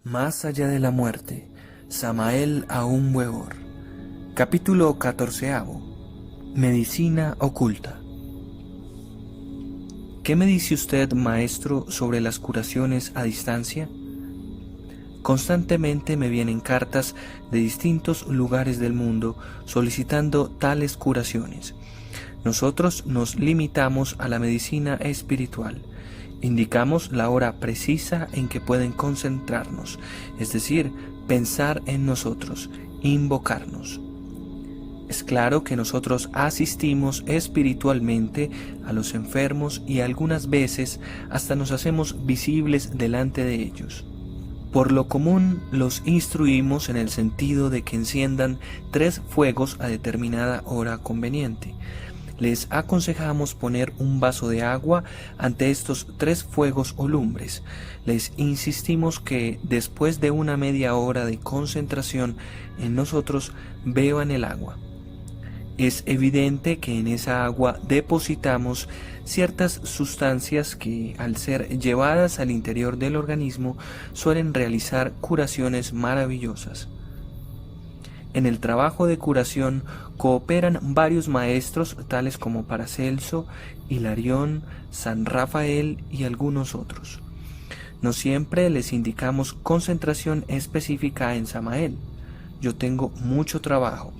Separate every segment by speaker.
Speaker 1: Más allá de la muerte, Samael aún Weor. Capítulo 14. Medicina oculta. ¿Qué me dice usted, maestro, sobre las curaciones a distancia? Constantemente me vienen cartas de distintos lugares del mundo solicitando tales curaciones. Nosotros nos limitamos a la medicina espiritual. Indicamos la hora precisa en que pueden concentrarnos, es decir, pensar en nosotros, invocarnos. Es claro que nosotros asistimos espiritualmente a los enfermos y algunas veces hasta nos hacemos visibles delante de ellos. Por lo común los instruimos en el sentido de que enciendan 3 fuegos a determinada hora conveniente. Les aconsejamos poner un vaso de agua ante estos 3 fuegos o lumbres. Les insistimos que después de una media hora de concentración en nosotros beban el agua. Es evidente que en esa agua depositamos ciertas sustancias que, al ser llevadas al interior del organismo, suelen realizar curaciones maravillosas. En el trabajo de curación cooperan varios maestros tales como Paracelso, Hilarión, San Rafael y algunos otros. No siempre les indicamos concentración específica en Samael. Yo tengo mucho trabajo.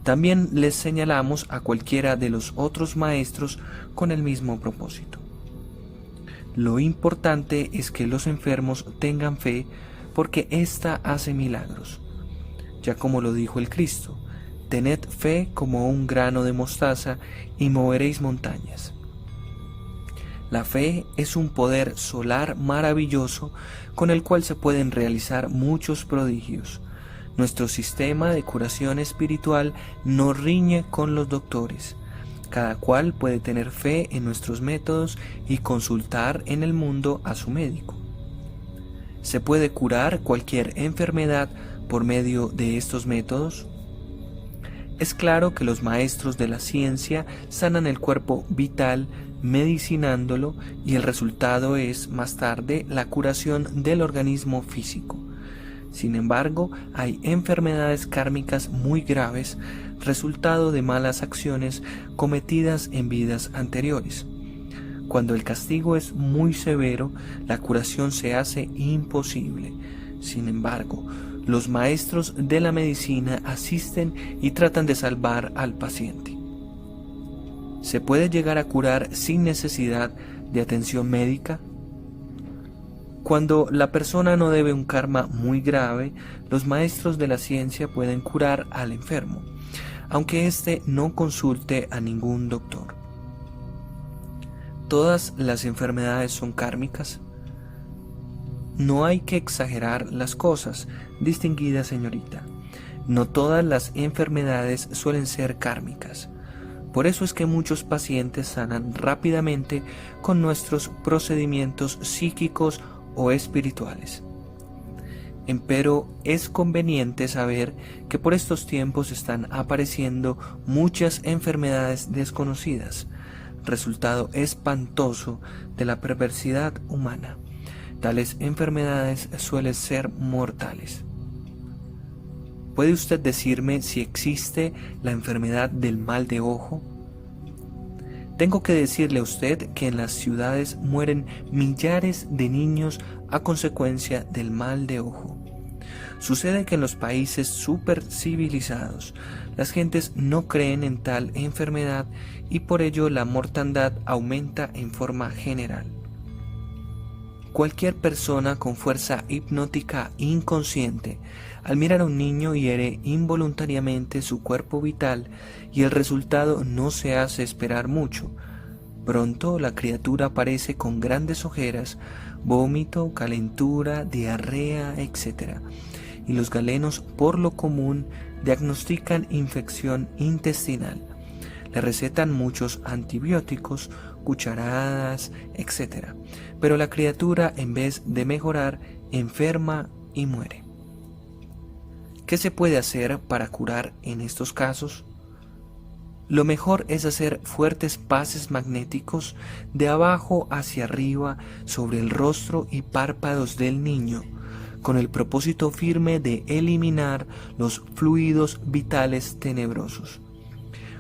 Speaker 1: También les señalamos a cualquiera de los otros maestros con el mismo propósito. Lo importante es que los enfermos tengan fe porque ésta hace milagros. Ya como lo dijo el Cristo, tened fe como un grano de mostaza y moveréis montañas. La fe es un poder solar maravilloso con el cual se pueden realizar muchos prodigios. Nuestro sistema de curación espiritual no riñe con los doctores. Cada cual puede tener fe en nuestros métodos y consultar en el mundo a su médico. ¿Se puede curar cualquier enfermedad por medio de estos métodos? Es claro que los maestros de la ciencia sanan el cuerpo vital medicinándolo y el resultado es, más tarde, la curación del organismo físico. Sin embargo, hay enfermedades kármicas muy graves, resultado de malas acciones cometidas en vidas anteriores. Cuando el castigo es muy severo, la curación se hace imposible. Sin embargo, los maestros de la medicina asisten y tratan de salvar al paciente. ¿Se puede llegar a curar sin necesidad de atención médica? Cuando la persona no debe un karma muy grave, los maestros de la ciencia pueden curar al enfermo, aunque éste no consulte a ningún doctor. ¿Todas las enfermedades son kármicas? No hay que exagerar las cosas, distinguida señorita. No todas las enfermedades suelen ser kármicas. Por eso es que muchos pacientes sanan rápidamente con nuestros procedimientos psíquicos o espirituales. Empero es conveniente saber que por estos tiempos están apareciendo muchas enfermedades desconocidas, resultado espantoso de la perversidad humana. Tales enfermedades suelen ser mortales. ¿Puede usted decirme si existe la enfermedad del mal de ojo? Tengo que decirle a usted que en las ciudades mueren millares de niños a consecuencia del mal de ojo. Sucede que en los países supercivilizados las gentes no creen en tal enfermedad y por ello la mortandad aumenta en forma general. Cualquier persona con fuerza hipnótica inconsciente, al mirar a un niño hiere involuntariamente su cuerpo vital y el resultado no se hace esperar mucho. Pronto la criatura aparece con grandes ojeras, vómito, calentura, diarrea, etc. Y los galenos por lo común diagnostican infección intestinal. Le recetan muchos antibióticos, cucharadas, etc. Pero la criatura, en vez de mejorar, enferma y muere. ¿Qué se puede hacer para curar en estos casos? Lo mejor es hacer fuertes pases magnéticos de abajo hacia arriba sobre el rostro y párpados del niño, con el propósito firme de eliminar los fluidos vitales tenebrosos.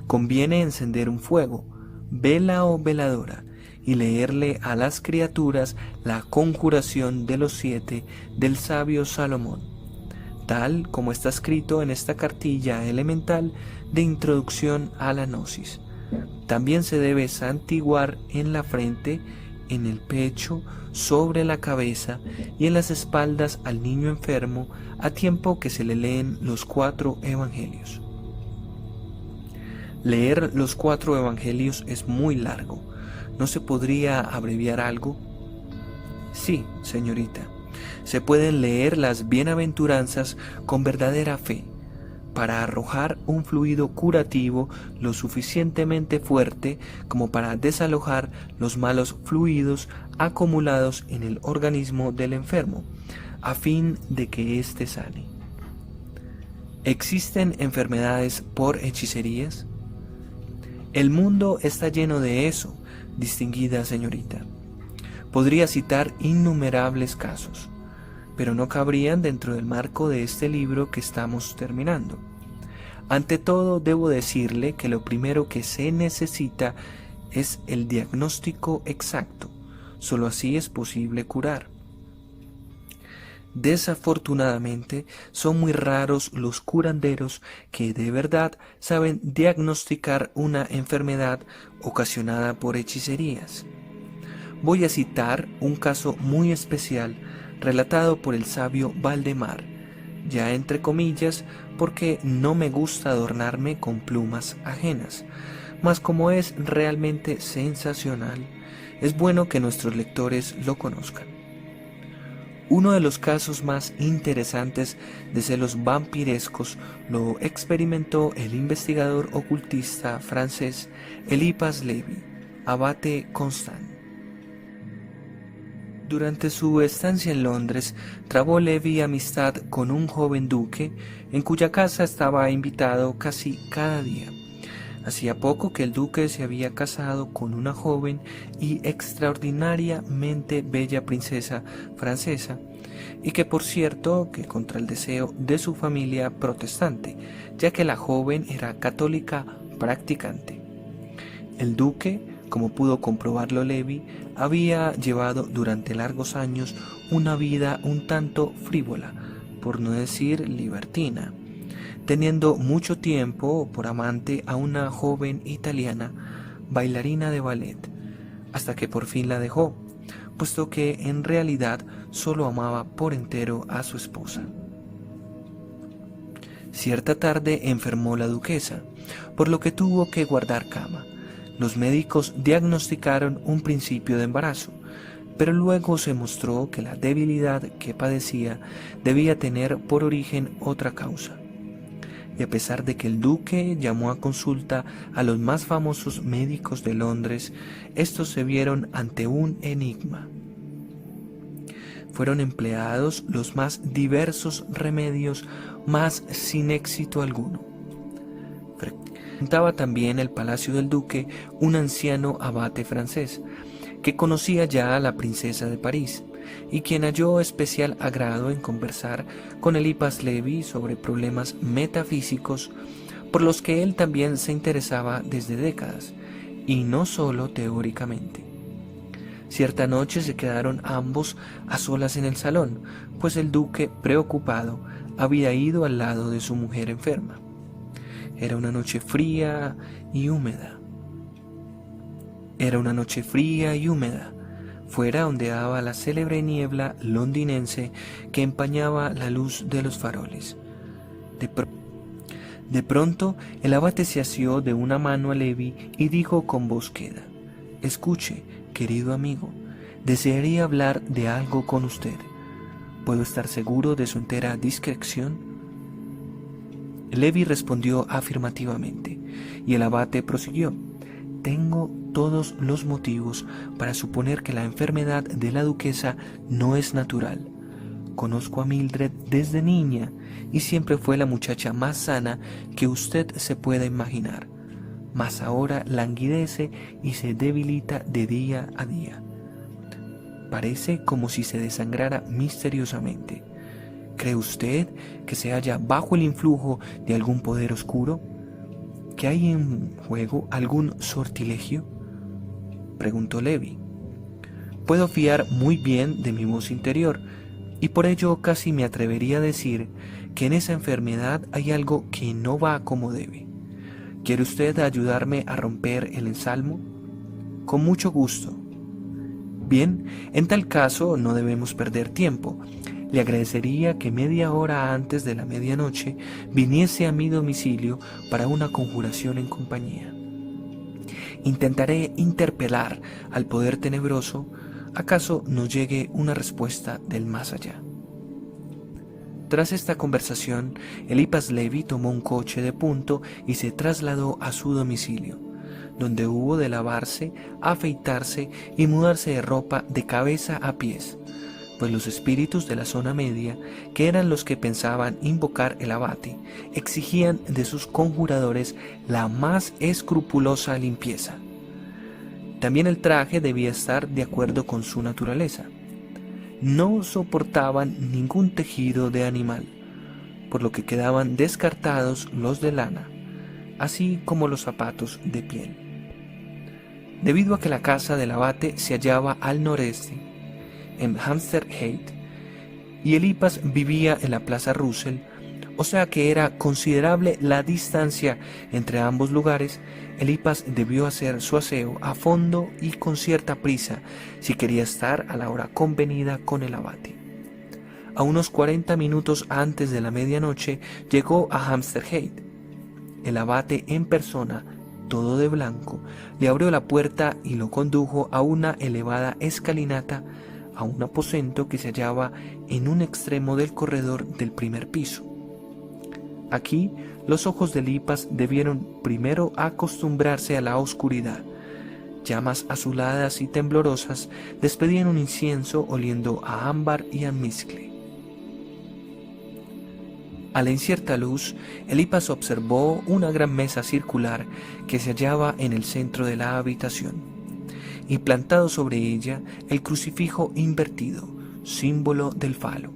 Speaker 1: Conviene encender un fuego, vela o veladora, y leerle a las criaturas la conjuración de los 7 del sabio Salomón, tal como está escrito en esta cartilla elemental de introducción a la Gnosis. También se debe santiguar en la frente, en el pecho, sobre la cabeza y en las espaldas al niño enfermo, a tiempo que se le leen los 4 evangelios. Leer los 4 evangelios es muy largo. ¿No se podría abreviar algo? Sí, señorita. Se pueden leer las bienaventuranzas con verdadera fe, para arrojar un fluido curativo lo suficientemente fuerte como para desalojar los malos fluidos acumulados en el organismo del enfermo, a fin de que éste sane. ¿Existen enfermedades por hechicerías? El mundo está lleno de eso, distinguida señorita. Podría citar innumerables casos, pero no cabrían dentro del marco de este libro que estamos terminando. Ante todo, debo decirle que lo primero que se necesita es el diagnóstico exacto. Solo así es posible curar. Desafortunadamente, son muy raros los curanderos que de verdad saben diagnosticar una enfermedad ocasionada por hechicerías. Voy a citar un caso muy especial relatado por el sabio Valdemar, ya entre comillas, porque no me gusta adornarme con plumas ajenas, mas como es realmente sensacional, es bueno que nuestros lectores lo conozcan. Uno de los casos más interesantes de celos vampirescos lo experimentó el investigador ocultista francés Eliphas Lévy, abate Constant. Durante su estancia en Londres, trabó Lévy amistad con un joven duque, en cuya casa estaba invitado casi cada día. Hacía poco que el duque se había casado con una joven y extraordinariamente bella princesa francesa, y que por cierto que contra el deseo de su familia protestante, ya que la joven era católica practicante. El duque, como pudo comprobarlo Lévy, había llevado durante largos años una vida un tanto frívola, por no decir libertina, teniendo mucho tiempo por amante a una joven italiana, bailarina de ballet, hasta que por fin la dejó, puesto que en realidad solo amaba por entero a su esposa. Cierta tarde enfermó la duquesa, por lo que tuvo que guardar cama. Los médicos diagnosticaron un principio de embarazo, pero luego se mostró que la debilidad que padecía debía tener por origen otra causa. Y a pesar de que el duque llamó a consulta a los más famosos médicos de Londres, estos se vieron ante un enigma. Fueron empleados los más diversos remedios, mas sin éxito alguno. Frecuentaba también el palacio del duque un anciano abate francés, que conocía ya a la princesa de París, y quien halló especial agrado en conversar con Eliphas Lévy sobre problemas metafísicos, por los que él también se interesaba desde décadas, y no solo teóricamente. Cierta noche se quedaron ambos a solas en el salón, pues el duque, preocupado, había ido al lado de su mujer enferma. Era una noche fría y húmeda. Fuera ondeaba la célebre niebla londinense que empañaba la luz de los faroles. De pronto, el abate se asió de una mano a Lévy y dijo con voz queda: «Escuche, querido amigo, desearía hablar de algo con usted. ¿Puedo estar seguro de su entera discreción?». Lévy respondió afirmativamente, y el abate prosiguió: «Tengo todos los motivos para suponer que la enfermedad de la duquesa no es natural. Conozco a Mildred desde niña y siempre fue la muchacha más sana que usted se pueda imaginar, mas ahora languidece y se debilita de día a día. Parece como si se desangrara misteriosamente. ¿Cree usted que se halla bajo el influjo de algún poder oscuro? ¿Que hay en juego algún sortilegio?, preguntó Levi. Puedo fiar muy bien de mi voz interior, y por ello casi me atrevería a decir que en esa enfermedad hay algo que no va como debe. ¿Quiere usted ayudarme a romper el ensalmo? Con mucho gusto. Bien, en tal caso no debemos perder tiempo. Le agradecería que media hora antes de la medianoche viniese a mi domicilio para una conjuración en compañía. Intentaré interpelar al poder tenebroso, acaso nos llegue una respuesta del más allá. Tras esta conversación, Eliphas Levi tomó un coche de punto y se trasladó a su domicilio, donde hubo de lavarse, afeitarse y mudarse de ropa de cabeza a pies, pues los espíritus de la zona media, que eran los que pensaban invocar el abate, exigían de sus conjuradores la más escrupulosa limpieza. También el traje debía estar de acuerdo con su naturaleza. No soportaban ningún tejido de animal, por lo que quedaban descartados los de lana, así como los zapatos de piel. Debido a que la casa del abate se hallaba al noreste, en Hampstead Heath, y Eliphas vivía en la Plaza Russell, o sea que era considerable la distancia entre ambos lugares, Eliphas debió hacer su aseo a fondo y con cierta prisa si quería estar a la hora convenida con el abate. A unos 40 minutos antes de la medianoche llegó a Hampstead Heath. El abate en persona, todo de blanco, le abrió la puerta y lo condujo a una elevada escalinata, a un aposento que se hallaba en un extremo del corredor del primer piso. Aquí los ojos de Eliphas debieron primero acostumbrarse a la oscuridad. Llamas azuladas y temblorosas despedían un incienso oliendo a ámbar y almizcle. A la incierta luz, Eliphas observó una gran mesa circular que se hallaba en el centro de la habitación, y plantado sobre ella el crucifijo invertido, símbolo del falo.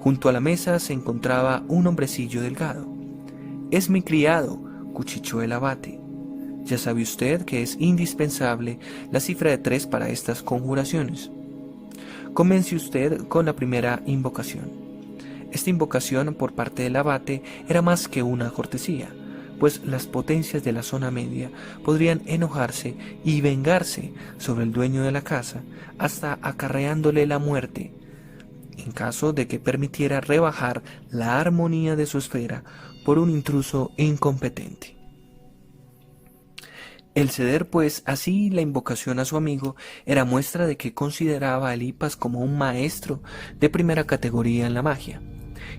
Speaker 1: Junto a la mesa se encontraba un hombrecillo delgado. «Es mi criado», cuchicheó el abate. «Ya sabe usted que es indispensable la cifra de 3 para estas conjuraciones. Comience usted con la primera invocación». Esta invocación por parte del abate era más que una cortesía, pues las potencias de la zona media podrían enojarse y vengarse sobre el dueño de la casa, hasta acarreándole la muerte, en caso de que permitiera rebajar la armonía de su esfera por un intruso incompetente. El ceder pues así la invocación a su amigo era muestra de que consideraba a Eliphas como un maestro de primera categoría en la magia,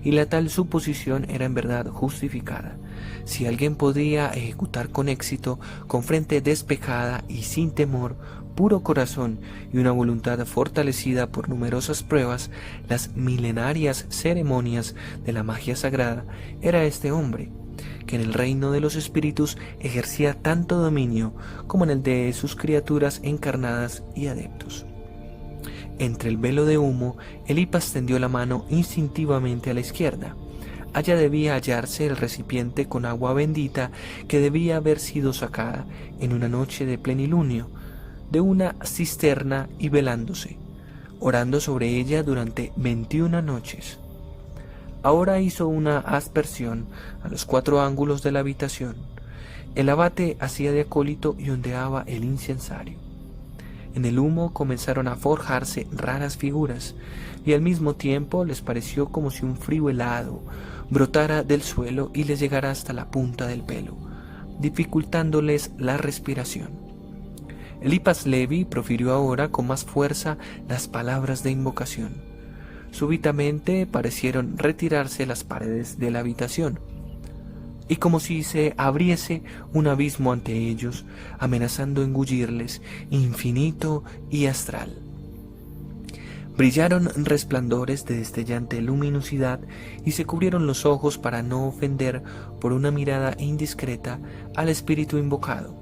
Speaker 1: y la tal suposición era en verdad justificada. Si alguien podía ejecutar con éxito, con frente despejada y sin temor, puro corazón y una voluntad fortalecida por numerosas pruebas, las milenarias ceremonias de la magia sagrada, era este hombre, que en el reino de los espíritus ejercía tanto dominio como en el de sus criaturas encarnadas y adeptos. Entre el velo de humo, Eliphas tendió la mano instintivamente a la izquierda. Allá debía hallarse el recipiente con agua bendita que debía haber sido sacada en una noche de plenilunio de una cisterna y velándose, orando sobre ella durante 21 noches. Ahora hizo una aspersión a los 4 ángulos de la habitación. El abate hacía de acólito y ondeaba el incensario. En el humo comenzaron a forjarse raras figuras, y al mismo tiempo les pareció como si un frío helado brotara del suelo y les llegara hasta la punta del pelo, dificultándoles la respiración. Eliphas Levi profirió ahora con más fuerza las palabras de invocación. Súbitamente parecieron retirarse las paredes de la habitación, y como si se abriese un abismo ante ellos, amenazando engullirles, infinito y astral. Brillaron resplandores de destellante luminosidad y se cubrieron los ojos para no ofender por una mirada indiscreta al espíritu invocado.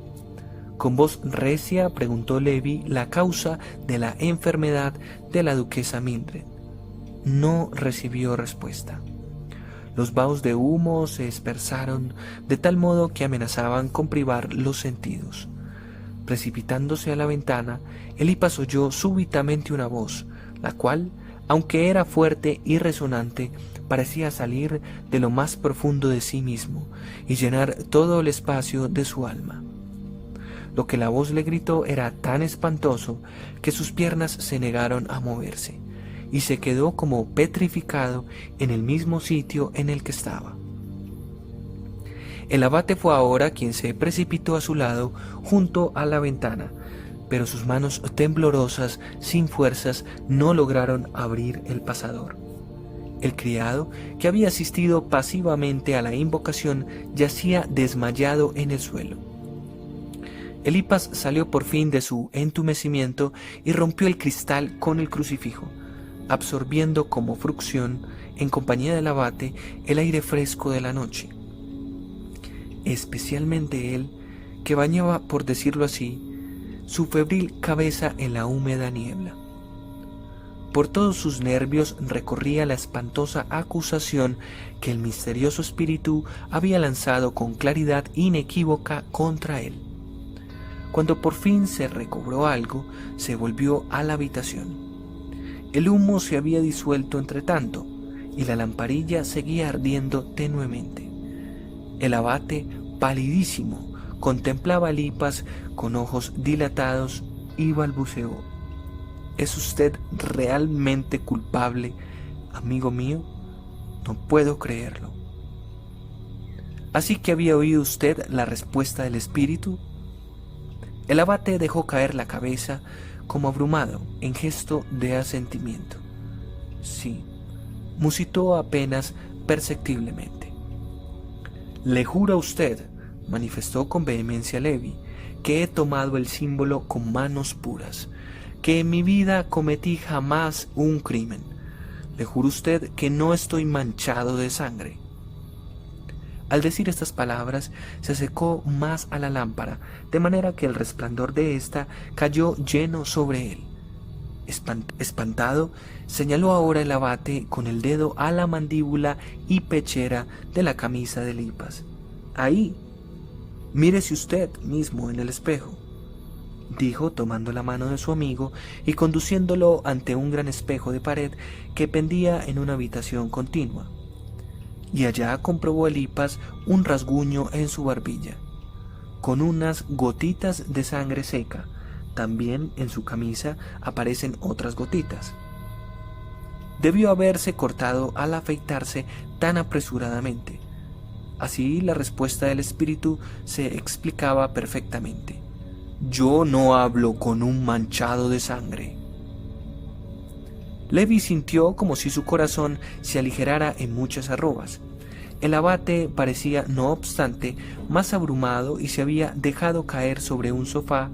Speaker 1: Con voz recia preguntó Levi la causa de la enfermedad de la duquesa Mildred. no recibió respuesta. Los vaos de humo se dispersaron de tal modo que amenazaban con privar los sentidos. Precipitándose a la ventana, Elipas oyó súbitamente una voz, la cual, aunque era fuerte y resonante, parecía salir de lo más profundo de sí mismo y llenar todo el espacio de su alma. Lo que la voz le gritó era tan espantoso que sus piernas se negaron a moverse, y se quedó como petrificado en el mismo sitio en el que estaba. El abate fue ahora quien se precipitó a su lado junto a la ventana, pero sus manos temblorosas, sin fuerzas, no lograron abrir el pasador. El criado, que había asistido pasivamente a la invocación, yacía desmayado en el suelo. Elipas salió por fin de su entumecimiento y rompió el cristal con el crucifijo, absorbiendo como frucción, en compañía del abate, el aire fresco de la noche. Especialmente él, que bañaba, por decirlo así, su febril cabeza en la húmeda niebla. Por todos sus nervios recorría la espantosa acusación que el misterioso espíritu había lanzado con claridad inequívoca contra él. Cuando por fin se recobró algo, se volvió a la habitación. El humo se había disuelto entre tanto, y la lamparilla seguía ardiendo tenuemente. El abate, palidísimo, contemplaba a Elipas con ojos dilatados y balbuceó: ¿Es usted realmente culpable, amigo mío? No puedo creerlo. ¿Así que había oído usted la respuesta del espíritu? El abate dejó caer la cabeza como abrumado, en gesto de asentimiento. Sí, musitó apenas perceptiblemente. Le juro a usted, manifestó con vehemencia Levi, que he tomado el símbolo con manos puras, que en mi vida cometí jamás un crimen. Le juro a usted que no estoy manchado de sangre. Al decir estas palabras, se acercó más a la lámpara, de manera que el resplandor de ésta cayó lleno sobre él. Espantado, señaló ahora el abate con el dedo a la mandíbula y pechera de la camisa de Elipas. Ahí, mírese usted mismo en el espejo, dijo tomando la mano de su amigo y conduciéndolo ante un gran espejo de pared que pendía en una habitación continua. Y allá comprobó Elipas un rasguño en su barbilla, con unas gotitas de sangre seca. También en su camisa aparecen otras gotitas. Debió haberse cortado al afeitarse tan apresuradamente. Así la respuesta del espíritu se explicaba perfectamente. Yo no hablo con un manchado de sangre. Levi sintió como si su corazón se aligerara en muchas arrobas. El abate parecía, no obstante, más abrumado y se había dejado caer sobre un sofá,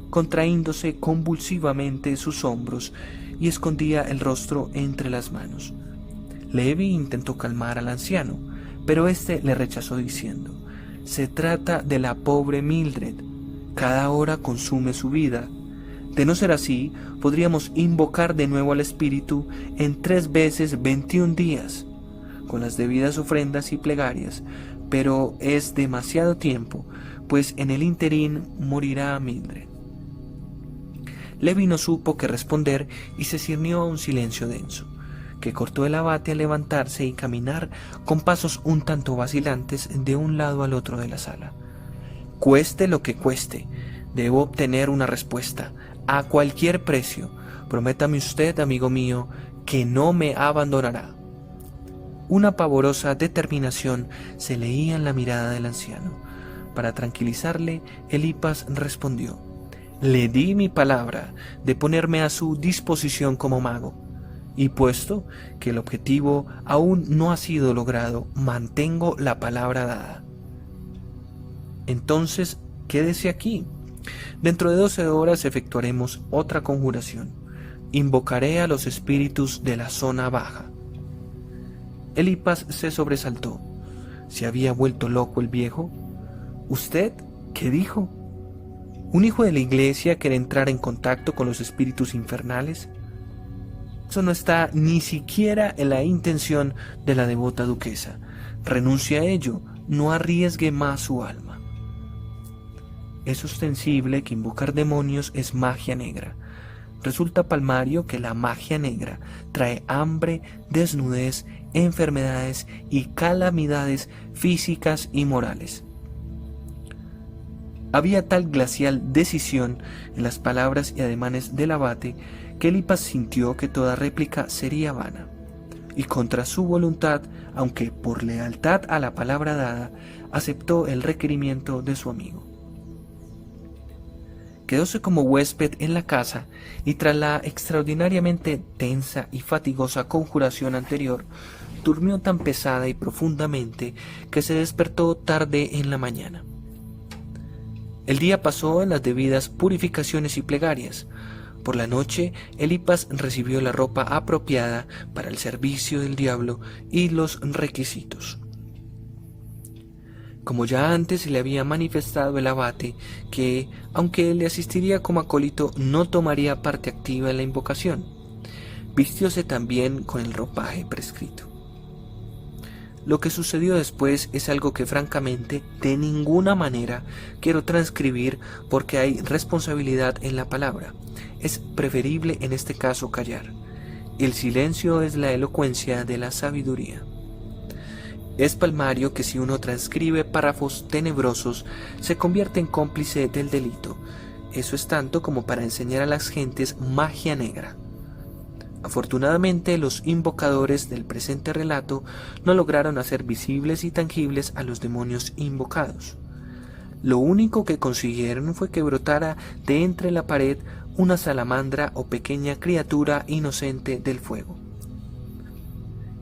Speaker 1: contraíndose convulsivamente sus hombros y escondía el rostro entre las manos. Levi intentó calmar al anciano, pero éste le rechazó diciendo: «Se trata de la pobre Mildred. Cada hora consume su vida. De no ser así, podríamos invocar de nuevo al espíritu en 3 veces 21 días, con las debidas ofrendas y plegarias, pero es demasiado tiempo, pues en el interín morirá Mildred». Levi no supo qué responder y se ciñó a un silencio denso, que cortó el abate al levantarse y caminar con pasos un tanto vacilantes de un lado al otro de la sala. Cueste lo que cueste, debo obtener una respuesta, a cualquier precio. Prométame usted, amigo mío, que no me abandonará. Una pavorosa determinación se leía en la mirada del anciano. Para tranquilizarle, Elipas respondió: «Le di mi palabra de ponerme a su disposición como mago, y puesto que el objetivo aún no ha sido logrado, mantengo la palabra dada». «Entonces, quédese aquí. Dentro de 12 horas efectuaremos otra conjuración. Invocaré a los espíritus de la zona baja». Elipas se sobresaltó. ¿Se había vuelto loco el viejo? ¿Usted qué dijo? ¿Un hijo de la iglesia quiere entrar en contacto con los espíritus infernales? Eso no está ni siquiera en la intención de la devota duquesa. Renuncie a ello, no arriesgue más su alma. Es ostensible que invocar demonios es magia negra. Resulta palmario que la magia negra trae hambre, desnudez, enfermedades y calamidades físicas y morales. Había tal glacial decisión en las palabras y ademanes del abate que Elipas sintió que toda réplica sería vana, y contra su voluntad, aunque por lealtad a la palabra dada, aceptó el requerimiento de su amigo. Quedóse como huésped en la casa y tras la extraordinariamente tensa y fatigosa conjuración anterior, durmió tan pesada y profundamente que se despertó tarde en la mañana. El día pasó en las debidas purificaciones y plegarias. Por la noche, Elipas recibió la ropa apropiada para el servicio del diablo y los requisitos. Como ya antes le había manifestado el abate que, aunque le asistiría como acólito, no tomaría parte activa en la invocación, vistióse también con el ropaje prescrito. Lo que sucedió después es algo que francamente de ninguna manera quiero transcribir porque hay responsabilidad en la palabra. Es preferible en este caso callar. El silencio es la elocuencia de la sabiduría. Es palmario que si uno transcribe párrafos tenebrosos se convierte en cómplice del delito. Eso es tanto como para enseñar a las gentes magia negra. Afortunadamente, los invocadores del presente relato no lograron hacer visibles y tangibles a los demonios invocados. Lo único que consiguieron fue que brotara de entre la pared una salamandra o pequeña criatura inocente del fuego.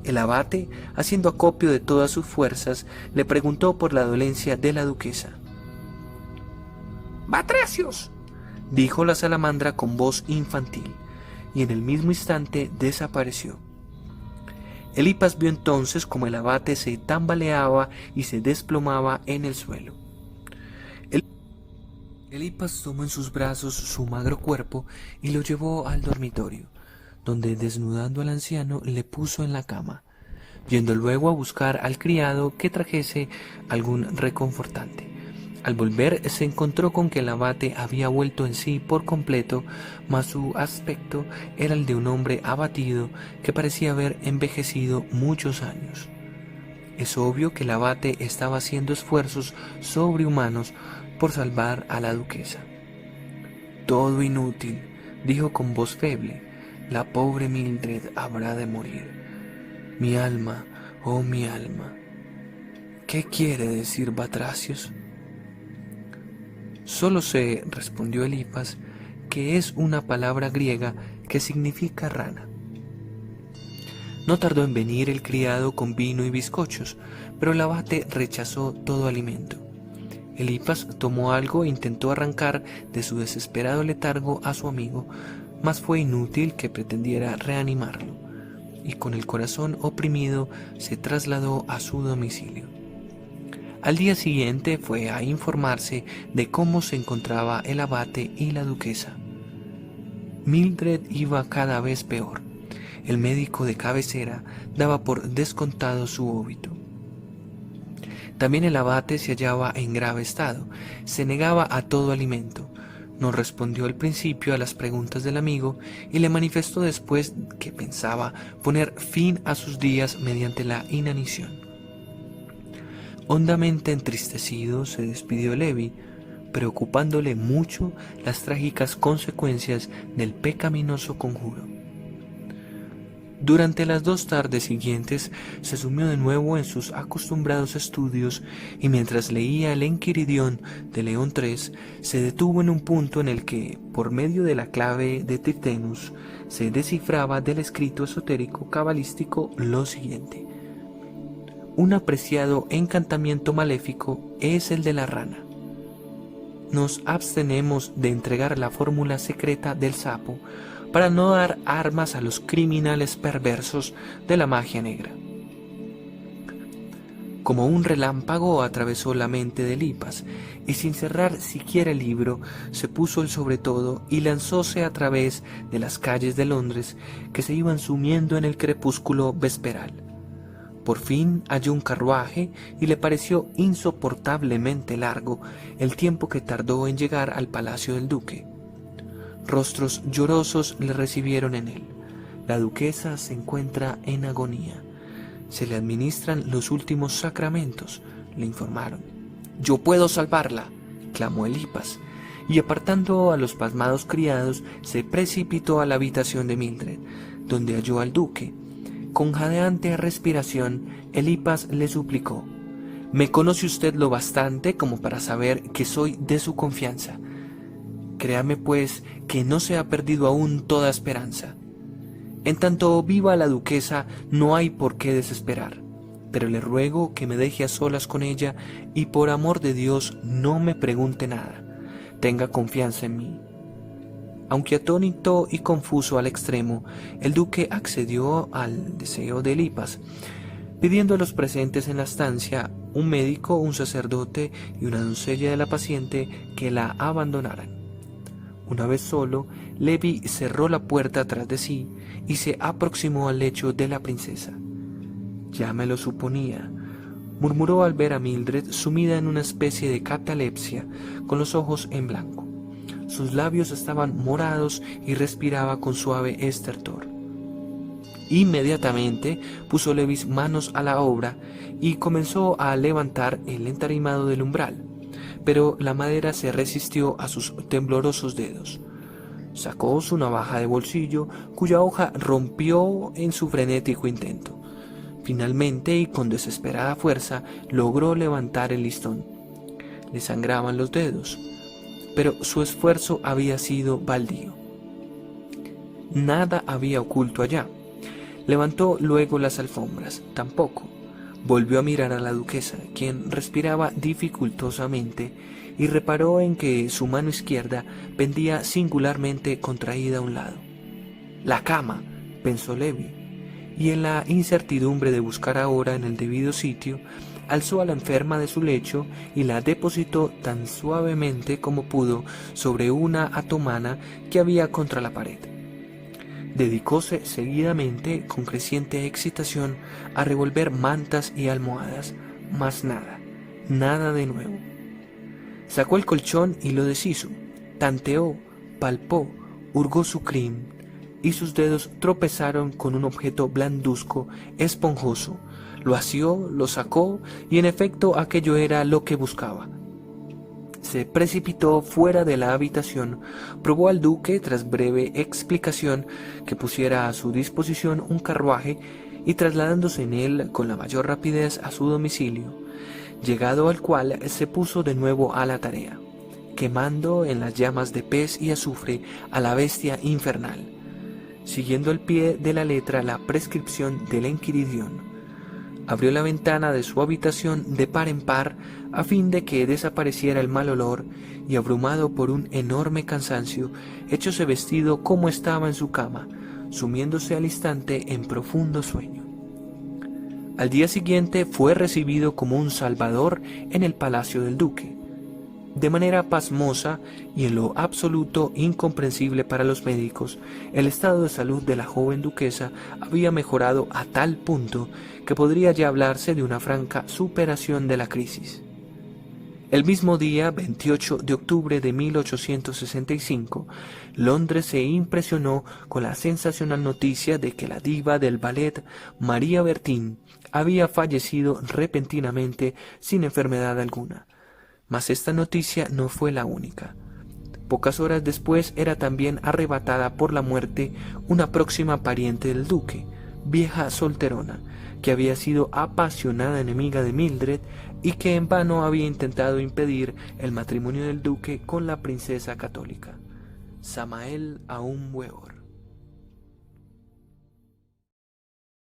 Speaker 1: El abate, haciendo acopio de todas sus fuerzas, le preguntó por la dolencia de la duquesa. «¡Batracios!», dijo la salamandra con voz infantil, y en el mismo instante desapareció. Elipas vio entonces como el abate se tambaleaba y se desplomaba en el suelo. Elipas tomó en sus brazos su magro cuerpo y lo llevó al dormitorio, donde desnudando al anciano le puso en la cama, yendo luego a buscar al criado que trajese algún reconfortante. Al volver se encontró con que el abate había vuelto en sí por completo, mas su aspecto era el de un hombre abatido que parecía haber envejecido muchos años. Es obvio que el abate estaba haciendo esfuerzos sobrehumanos por salvar a la duquesa. «Todo inútil», dijo con voz feble, «la pobre Mildred habrá de morir. Mi alma, oh mi alma». «¿Qué quiere decir Batracios?». «Solo sé», respondió Elipas, «que es una palabra griega que significa rana». No tardó en venir el criado con vino y bizcochos, pero el abate rechazó todo alimento. Elipas tomó algo e intentó arrancar de su desesperado letargo a su amigo, mas fue inútil que pretendiera reanimarlo, y con el corazón oprimido se trasladó a su domicilio. Al día siguiente fue a informarse de cómo se encontraba el abate y la duquesa. Mildred iba cada vez peor. El médico de cabecera daba por descontado su óbito. También el abate se hallaba en grave estado, se negaba a todo alimento, no respondió al principio a las preguntas del amigo y le manifestó después que pensaba poner fin a sus días mediante la inanición. Hondamente entristecido se despidió Levi, preocupándole mucho las trágicas consecuencias del pecaminoso conjuro. Durante las 2 tardes siguientes se sumió de nuevo en sus acostumbrados estudios y mientras leía el Enquiridión de León III se detuvo en un punto en el que, por medio de la clave de Titenus, se descifraba del escrito esotérico cabalístico lo siguiente: un apreciado encantamiento maléfico es el de la rana. Nos abstenemos de entregar la fórmula secreta del sapo para no dar armas a los criminales perversos de la magia negra. Como un relámpago atravesó la mente de Lipas, y sin cerrar siquiera el libro, se puso el sobretodo y lanzóse a través de las calles de Londres que se iban sumiendo en el crepúsculo vesperal. Por fin halló un carruaje y le pareció insoportablemente largo el tiempo que tardó en llegar al palacio del duque. Rostros llorosos le recibieron en él. La duquesa se encuentra en agonía. Se le administran los últimos sacramentos, le informaron. «Yo puedo salvarla», clamó Elipas, y apartando a los pasmados criados, se precipitó a la habitación de Mildred, donde halló al duque. Con jadeante respiración, Elipas le suplicó: «Me conoce usted lo bastante como para saber que soy de su confianza. Créame, pues, que no se ha perdido aún toda esperanza. En tanto viva la duquesa, no hay por qué desesperar, pero le ruego que me deje a solas con ella y por amor de Dios no me pregunte nada. Tenga confianza en mí». Aunque atónito y confuso al extremo, el duque accedió al deseo de Elipas, pidiendo a los presentes en la estancia, un médico, un sacerdote y una doncella de la paciente, que la abandonaran. Una vez solo, Levi cerró la puerta tras de sí y se aproximó al lecho de la princesa. «Ya me lo suponía», murmuró al ver a Mildred sumida en una especie de catalepsia, con los ojos en blanco. Sus labios estaban morados y respiraba con suave estertor. Inmediatamente puso Levis manos a la obra y comenzó a levantar el entarimado del umbral, pero la madera se resistió a sus temblorosos dedos. Sacó su navaja de bolsillo, cuya hoja rompió en su frenético intento. Finalmente, y con desesperada fuerza, logró levantar el listón. Le sangraban los dedos, pero su esfuerzo había sido baldío. Nada había oculto allá. Levantó luego las alfombras, tampoco. Volvió a mirar a la duquesa, quien respiraba dificultosamente, y reparó en que su mano izquierda pendía singularmente contraída a un lado. «La cama», pensó Levi, y en la incertidumbre de buscar ahora en el debido sitio, alzó a la enferma de su lecho y la depositó tan suavemente como pudo sobre una otomana que había contra la pared. Dedicóse seguidamente, con creciente excitación, a revolver mantas y almohadas, mas nada, nada de nuevo. Sacó el colchón y lo deshizo, tanteó, palpó, hurgó su crin, y sus dedos tropezaron con un objeto blanduzco, esponjoso. Lo asió, lo sacó, y en efecto aquello era lo que buscaba. Se precipitó fuera de la habitación, probó al duque, tras breve explicación, que pusiera a su disposición un carruaje, y trasladándose en él con la mayor rapidez a su domicilio, llegado al cual se puso de nuevo a la tarea, quemando en las llamas de pez y azufre a la bestia infernal, siguiendo al pie de la letra la prescripción del Enquiridión. Abrió la ventana de su habitación de par en par a fin de que desapareciera el mal olor, y abrumado por un enorme cansancio, echóse vestido como estaba en su cama, sumiéndose al instante en profundo sueño. Al día siguiente fue recibido como un salvador en el palacio del duque. De manera pasmosa y en lo absoluto incomprensible para los médicos, el estado de salud de la joven duquesa había mejorado a tal punto que podría ya hablarse de una franca superación de la crisis. El mismo día, 28 de octubre de 1865, Londres se impresionó con la sensacional noticia de que la diva del ballet, María Bertin, había fallecido repentinamente sin enfermedad alguna. Mas esta noticia no fue la única. Pocas horas después era también arrebatada por la muerte una próxima pariente del duque, vieja solterona, que había sido apasionada enemiga de Mildred y que en vano había intentado impedir el matrimonio del duque con la princesa católica, Samael Aún Weor.